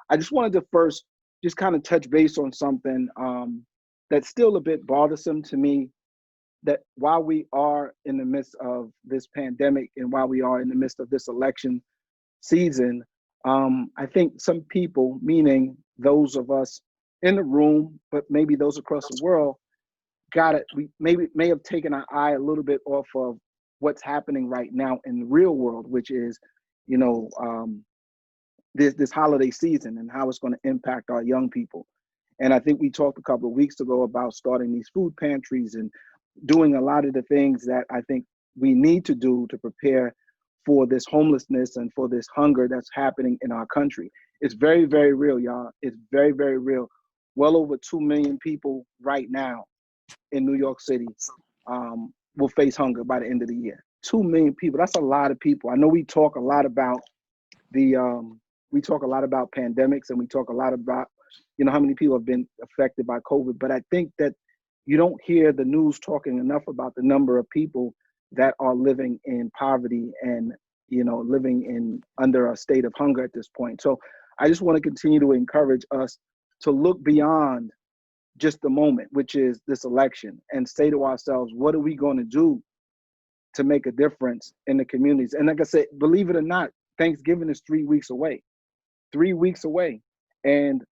I just wanted to first just kind of touch base on something that's still a bit bothersome to me, that while we are in the midst of this pandemic and while we are in the midst of this election season, I think some people, meaning those of us in the room, but maybe those across the world, we maybe may have taken our eye a little bit off of what's happening right now in the real world, which is, you know, this holiday season and how it's going to impact our young people. And I think we talked a couple of weeks ago about starting these food pantries and doing a lot of the things that I think we need to do to prepare for this homelessness and for this hunger that's happening in our country. It's very, very real, y'all. It's very, very real. Well over 2 million people right now in New York City will face hunger by the end of the year. 2 million people. That's a lot of people. I know we talk a lot about pandemics, and we talk a lot about, you know, how many people have been affected by COVID. But I think that you don't hear the news talking enough about the number of people that are living in poverty and, you know, living in under a state of hunger at this point. So I just want to continue to encourage us to look beyond just the moment, which is this election, and say to ourselves, what are we going to do to make a difference in the communities? And like I said, believe it or not, Thanksgiving is 3 weeks away. 3 weeks away. And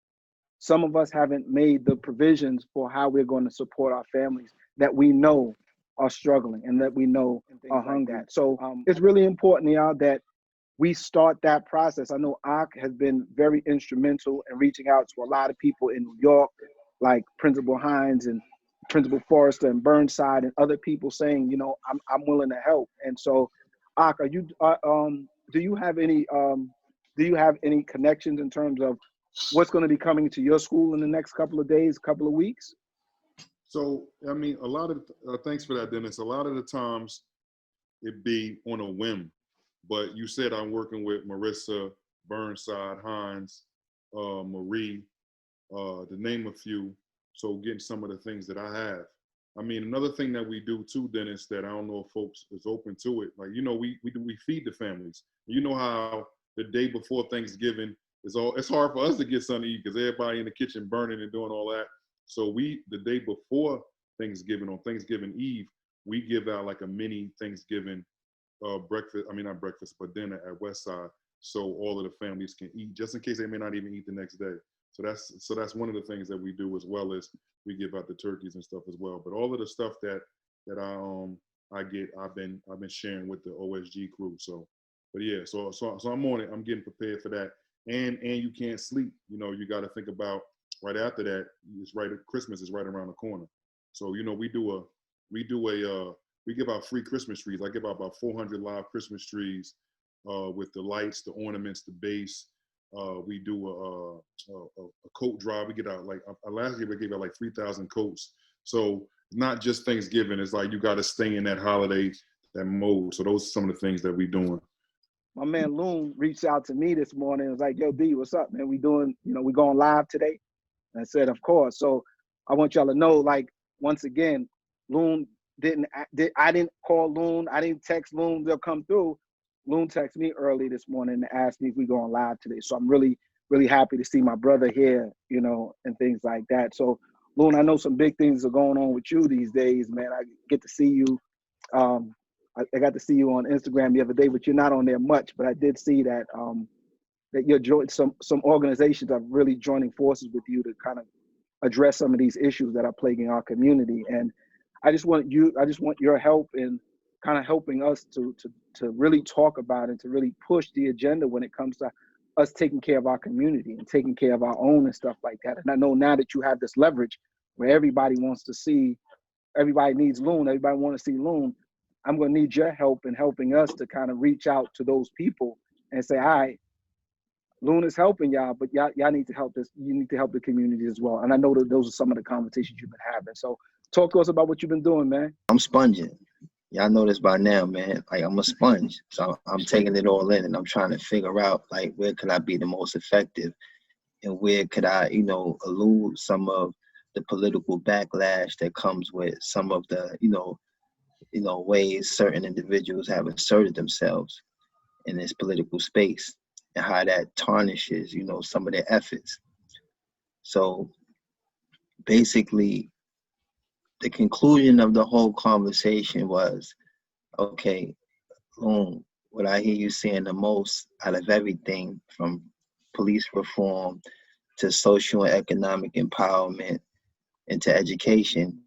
some of us haven't made the provisions for how we're going to support our families that we know are struggling and that we know are hungry. So it's really important, y'all, that we start that process. I know ARC has been very instrumental in reaching out to a lot of people in New York, like Principal Hines and Principal Forrester and Burnside and other people saying, you know, I'm willing to help. And so, ARC, do you have any connections in terms of what's going to be coming to your school in the next couple of days, couple of weeks? So, I mean, a lot of, thanks for that, Dennis. A lot of the times it be on a whim, but you said I'm working with Marissa, Burnside, Hines, Marie, to name a few. So getting some of the things that I have. I mean, another thing that we do too, Dennis, that I don't know if folks is open to it. Like, you know, we feed the families. You know how the day before Thanksgiving it's hard for us to get something to eat because everybody in the kitchen burning and doing all that. So the day before Thanksgiving, on Thanksgiving Eve, we give out like a mini Thanksgiving breakfast. I mean, not breakfast, but dinner at Westside, so all of the families can eat, just in case they may not even eat the next day. So that's one of the things that we do, as well as we give out the turkeys and stuff as well. But all of the stuff that I've been sharing with the OSG crew. So, but yeah, so I'm on it. I'm getting prepared for that. And you can't sleep. You know, you got to think about right after that. Christmas is right around the corner. So, you know, we give out free Christmas trees. I give out about 400 live Christmas trees with the lights, the ornaments, the base. We do a coat drive. We get out last year we gave out like 3,000 coats. So not just Thanksgiving. It's like you got to stay in that holiday, that mode. So those are some of the things that we're doing. My man Loon reached out to me this morning and was like, yo, D, what's up, man? We going live today? And I said, of course. So I want y'all to know, like, once again, Loon I didn't call Loon. I didn't text Loon, they'll come through. Loon texted me early this morning and asked me if we going live today. So I'm really, really happy to see my brother here, you know, and things like that. So Loon, I know some big things are going on with you these days, man. I get to see you. I got to see you on Instagram the other day, but you're not on there much. But I did see that that you're joining some organizations are really joining forces with you to kind of address some of these issues that are plaguing our community. And I just want your help in kind of helping us to really talk about it, to really push the agenda when it comes to us taking care of our community and taking care of our own and stuff like that. And I know now that you have this leverage where everybody needs Loon, everybody wants to see Loon. I'm going to need your help in helping us to kind of reach out to those people and say, all right, Loon is helping y'all, but y'all need to help this. You need to help the community as well. And I know that those are some of the conversations you've been having. So talk to us about what you've been doing, man. I'm sponging. Y'all know this by now, man. Like, I'm a sponge. So I'm taking it all in and I'm trying to figure out, like, where could I be the most effective and where could I, you know, elude some of the political backlash that comes with some of the, you know, ways certain individuals have asserted themselves in this political space. and how that tarnishes, you know, some of their efforts. So basically, the conclusion of the whole conversation was, okay, Loon, what I hear you saying the most out of everything from police reform to social and economic empowerment and to education,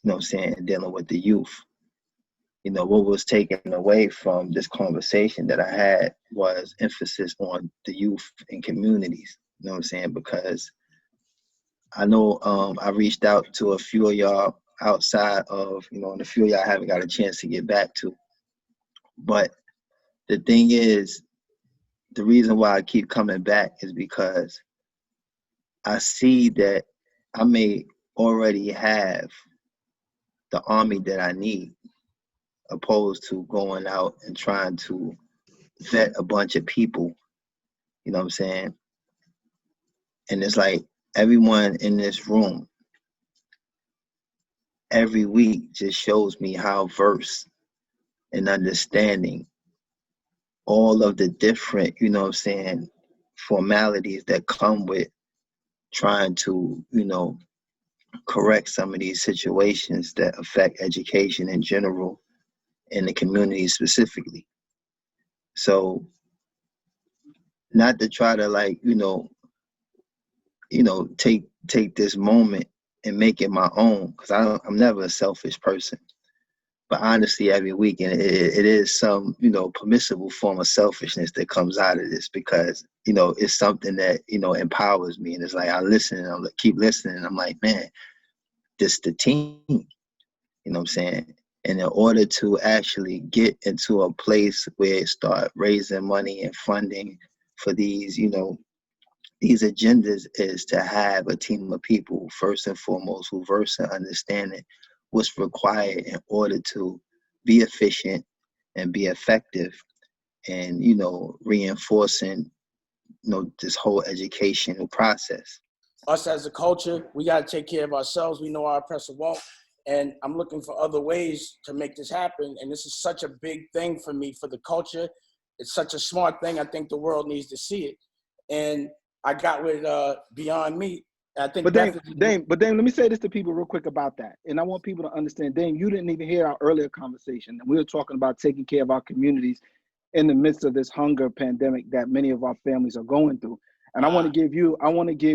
you know what I'm saying, and dealing with the youth. You know, what was taken away from this conversation that I had was emphasis on the youth and communities, you know what I'm saying? Because I know I reached out to a few of y'all outside of, you know, and a few of y'all haven't got a chance to get back to. But the thing is, the reason why I keep coming back is because I see that I may already have the army that I need, opposed to going out and trying to vet a bunch of people, you know what I'm saying? And it's like everyone in this room every week just shows me how versed and understanding all of the different, you know what I'm saying, formalities that come with trying to, you know, correct some of these situations that affect education in general and the community specifically. So not to try to like, take this moment and make it my own, because I'm never a selfish person. But honestly, every week, and it is some, you know, permissible form of selfishness that comes out of this, because, you know, it's something that, you know, empowers me. And it's like I listen and I keep listening. And I'm like, man, this the team, you know what I'm saying? And in order to actually get into a place where it start raising money and funding for these, you know, these agendas, is to have a team of people, first and foremost, who verse and understanding what's required in order to be efficient and be effective, and, you know, reinforcing, you know, this whole educational process. Us as a culture, we got to take care of ourselves. We know our oppressor won't. And I'm looking for other ways to make this happen. And this is such a big thing for me, for the culture. It's such a smart thing. I think the world needs to see it. And I got with Beyond Meat. I think But Dame, let me say this to people real quick about that. And I want people to understand, Dame, you didn't even hear our earlier conversation. And we were talking about taking care of our communities in the midst of this hunger pandemic that many of our families are going through. And I want to give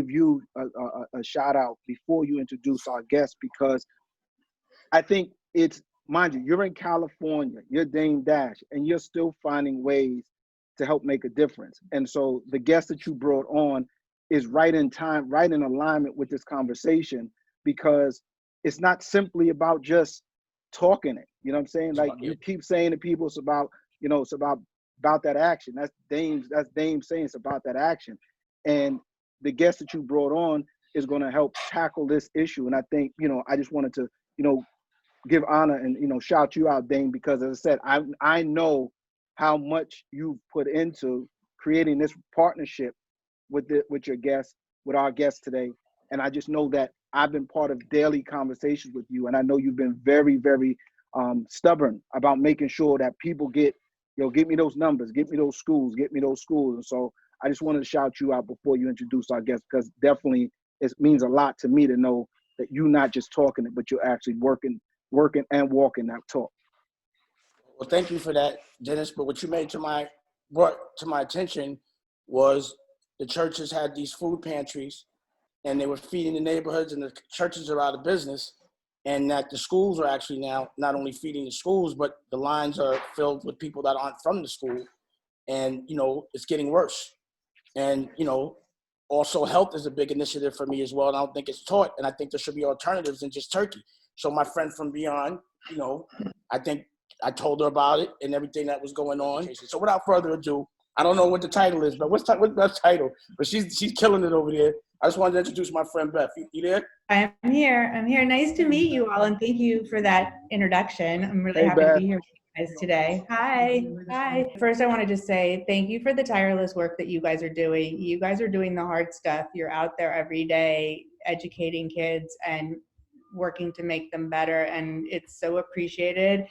you a shout out before you introduce our guest, because I think it's, mind you, you're in California, you're Dame Dash, and you're still finding ways to help make a difference. And so the guest that you brought on is right in time, right in alignment with this conversation, because it's not simply about just talking it. You know what I'm saying? Like you keep saying to people, it's about, you know, it's about that action. That's Dame saying it's about that action. And the guest that you brought on is going to help tackle this issue. And I think, you know, I just wanted to, you know, give honor and, you know, shout you out, Dame, because as I said, I know how much you've put into creating this partnership with your guests, with our guests today. And I just know that I've been part of daily conversations with you, and I know you've been very, very stubborn about making sure that people get, you know, get me those numbers, get me those schools. And so I just wanted to shout you out before you introduce our guest, because definitely it means a lot to me to know that you're not just talking it, but you're actually working and walking that talk. Well, thank you for that, Dennis. But what you brought to my attention was the churches had these food pantries, and they were feeding the neighborhoods, and the churches are out of business, and that the schools are actually now not only feeding the schools, but the lines are filled with people that aren't from the school, and, you know, it's getting worse. And, you know, also health is a big initiative for me as well, and I don't think it's taught, and I think there should be alternatives than just turkey. So my friend from Beyond, you know, I think I told her about it and everything that was going on. So without further ado, I don't know what the title is, but what's Beth's title? But she's killing it over there. I just wanted to introduce my friend Beth. You there? I'm here. Nice to meet you all, and thank you for that introduction. I'm really happy to be here with you guys today. Hi. First, I want to just say thank you for the tireless work that you guys are doing. You guys are doing the hard stuff. You're out there every day educating kids and working to make them better, and it's so appreciated.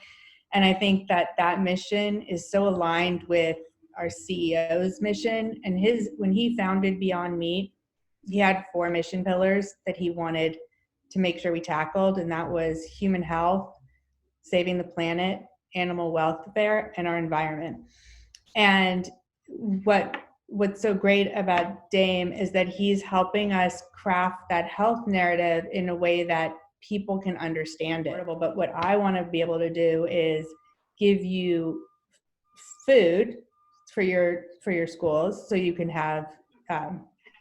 And I think that mission is so aligned with our CEO's mission. And when he founded Beyond Meat, he had 4 mission pillars that he wanted to make sure we tackled, and that was human health, saving the planet, animal welfare, and our environment. And what's so great about Dame is that he's helping us craft that health narrative in a way that people can understand it. But what I want to be able to do is give you food for your schools, so you can have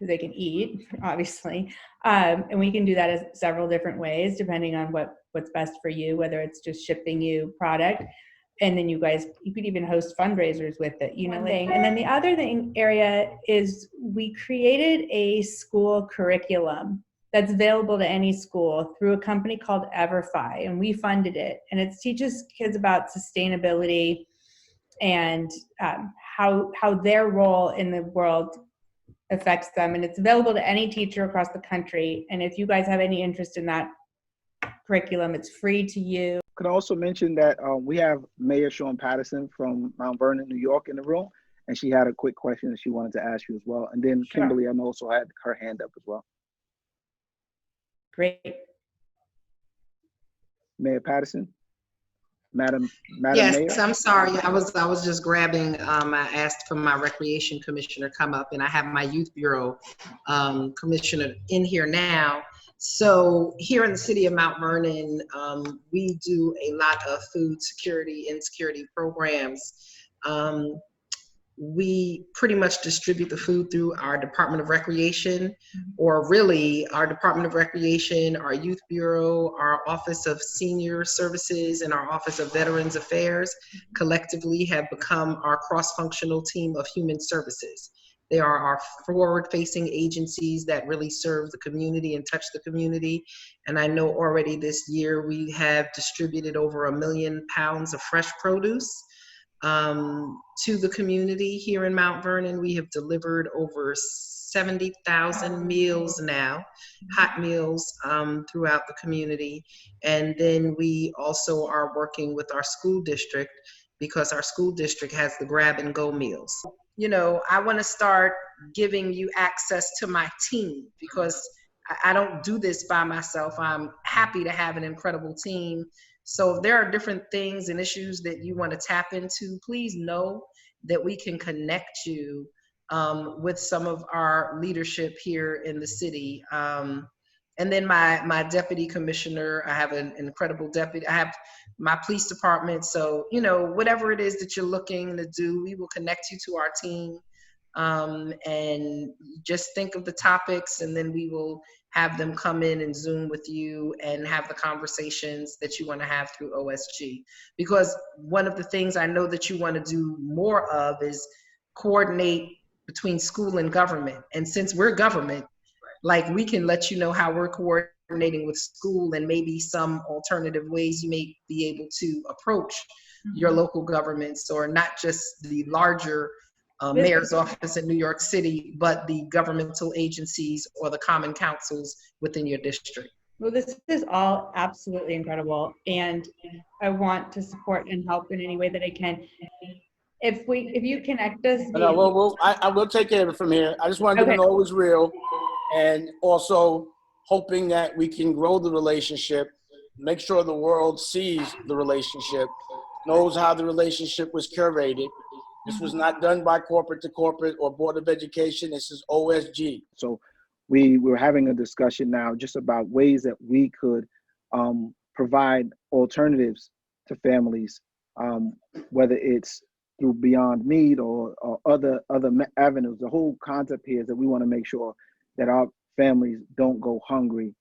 they can eat, obviously, and we can do that as several different ways depending on what's best for you, whether it's just shipping you product, and then you could even host fundraisers with it, And then the other area is we created a school curriculum that's available to any school through a company called Everfi, and we funded it, and it teaches kids about sustainability and how their role in the world affects them, and it's available to any teacher across the country. And if you guys have any interest in that curriculum, it's free to you. Could I also mention that we have Mayor Sean Patterson from Mount Vernon, New York in the room, and she had a quick question that she wanted to ask you as well. And then Sure. Kimberly, I know, also had her hand up as well. Great. Mayor Patterson? Madam Yes, Mayor? I'm sorry. I was just grabbing, I asked for my recreation commissioner come up, and I have my youth bureau commissioner in here now. So here in the city of Mount Vernon, we do a lot of food security, insecurity programs. We pretty much distribute the food through our Department of Recreation, or really our Department of Recreation, our Youth Bureau, our Office of Senior Services, and our Office of Veterans Affairs collectively have become our cross-functional team of human services. They are our forward-facing agencies that really serve the community and touch the community. And I know already this year we have distributed over 1 million pounds of fresh produce to the community here in Mount Vernon. We have delivered over 70,000 meals now, hot meals throughout the community. And then we also are working with our school district, because our school district has the grab and go meals. I want to start giving you access to my team, because I don't do this by myself. I'm happy to have an incredible team. So if there are different things and issues that you want to tap into, please know that we can connect you with some of our leadership here in the city. And then my deputy commissioner, I have an incredible deputy. I have my police department. So, whatever it is that you're looking to do, we will connect you to our team. And just think of the topics, and then we will have them come in and Zoom with you and have the conversations that you want to have through OSG. Because one of the things I know that you want to do more of is coordinate between school and government. And since we're government, we can let you know how we're coordinating with school and maybe some alternative ways you may be able to approach your local governments, or not just the larger mayor's office in New York City, but the governmental agencies or the common councils within your district. Well, this is all absolutely incredible, and I want to support and help in any way that I can. If you connect us, I will take care of it from here. I just wanted to know it was real, and also hoping that we can grow the relationship, make sure the world sees the relationship, knows how the relationship was curated. This was not done by corporate to corporate or Board of Education. This is OSG. So we're having a discussion now just about ways that we could provide alternatives to families, whether it's through Beyond Meat or other avenues. The whole concept here is that we want to make sure that our families don't go hungry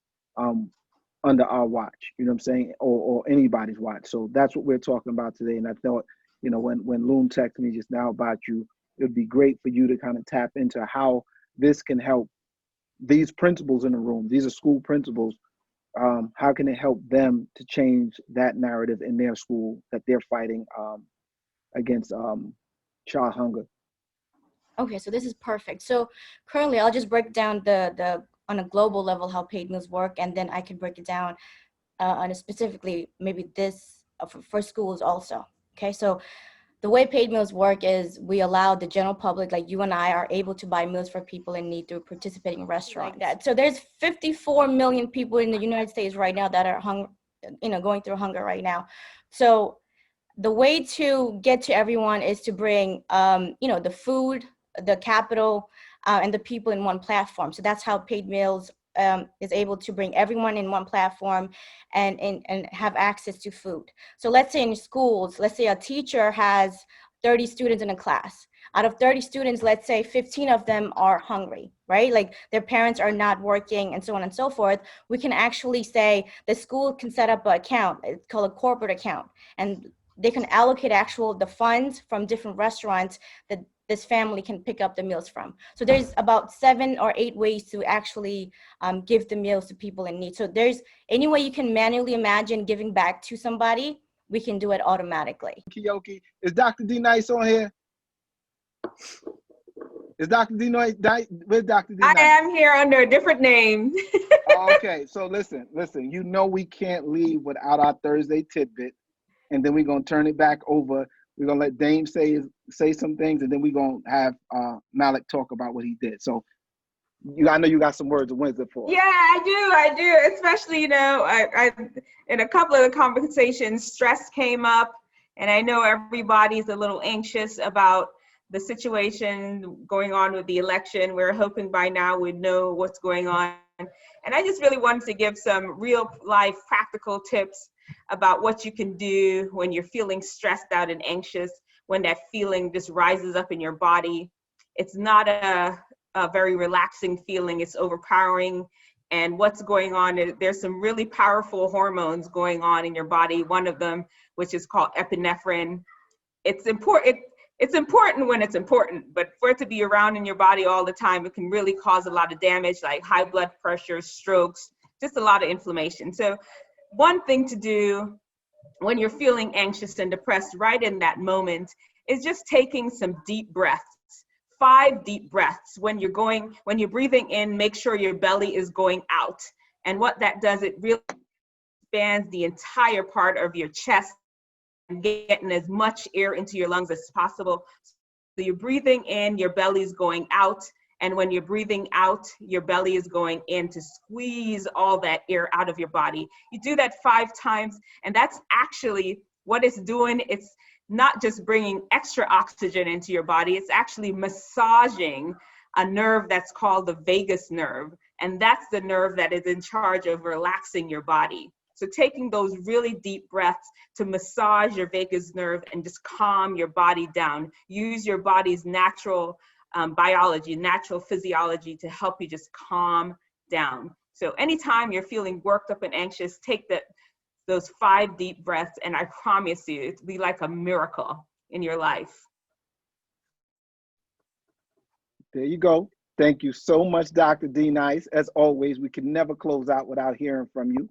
under our watch, you know what I'm saying, or anybody's watch. So that's what we're talking about today. And I thought, when Loon texted me just now about you, it would be great for you to kind of tap into how this can help these principals in the room. These are school principals. How can it help them to change that narrative in their school that they're fighting against child hunger? Okay, so this is perfect. So currently, I'll just break down the on a global level how paid meals work, and then I can break it down on a specifically maybe this for schools also. Okay, so the way paid meals work is we allow the general public, like you and I, are able to buy meals for people in need through participating restaurants. So there's 54 million people in the United States right now that are going through hunger right now. So the way to get to everyone is to bring, the food, the capital, and the people in one platform. So that's how paid meals is able to bring everyone in one platform and have access to food. So let's say in schools, let's say a teacher has 30 students in a class. Out of 30 students, let's say 15 of them are hungry, right? Like their parents are not working and so on and so forth. We can actually say the school can set up an account. It's called a corporate account. And they can allocate the funds from different restaurants that this family can pick up the meals from. So there's about 7 or 8 ways to actually give the meals to people in need. So there's any way you can manually imagine giving back to somebody, we can do it automatically. Kiyoki, is Dr. D Nice on here? Is Dr. D Nice? Where's Dr. D Nice? I am here under a different name. Okay, so listen. We can't leave without our Thursday tidbit, and then we're gonna turn it back over. We're gonna let Dame say some things, and then we're gonna have Malik talk about what he did. So, I know you got some words of wisdom for us. Yeah, I do. Especially, I in a couple of the conversations, stress came up, and I know everybody's a little anxious about the situation going on with the election. We're hoping by now we'd know what's going on. And I just really wanted to give some real life practical tips about what you can do when you're feeling stressed out and anxious, when that feeling just rises up in your body. It's not a very relaxing feeling, it's overpowering. And what's going on is there's some really powerful hormones going on in your body. One of them, which is called epinephrine. It's important when it's important, but for it to be around in your body all the time, it can really cause a lot of damage, like high blood pressure, strokes, just a lot of inflammation. So one thing to do when you're feeling anxious and depressed right in that moment is just taking some deep breaths. 5 deep breaths. When you're breathing in, make sure your belly is going out. And what that does, it really expands the entire part of your chest and getting as much air into your lungs as possible. So you're breathing in, your belly's going out. And when you're breathing out, your belly is going in to squeeze all that air out of your body. You do that 5 times, and that's actually what it's doing. It's not just bringing extra oxygen into your body, it's actually massaging a nerve that's called the vagus nerve. And that's the nerve that is in charge of relaxing your body. So taking those really deep breaths to massage your vagus nerve and just calm your body down. Use your body's natural biology, natural physiology to help you just calm down. So anytime you're feeling worked up and anxious, take those 5 deep breaths, and I promise you, it'll be like a miracle in your life. There you go. Thank you so much, Dr. D Nice. As always, we can never close out without hearing from you.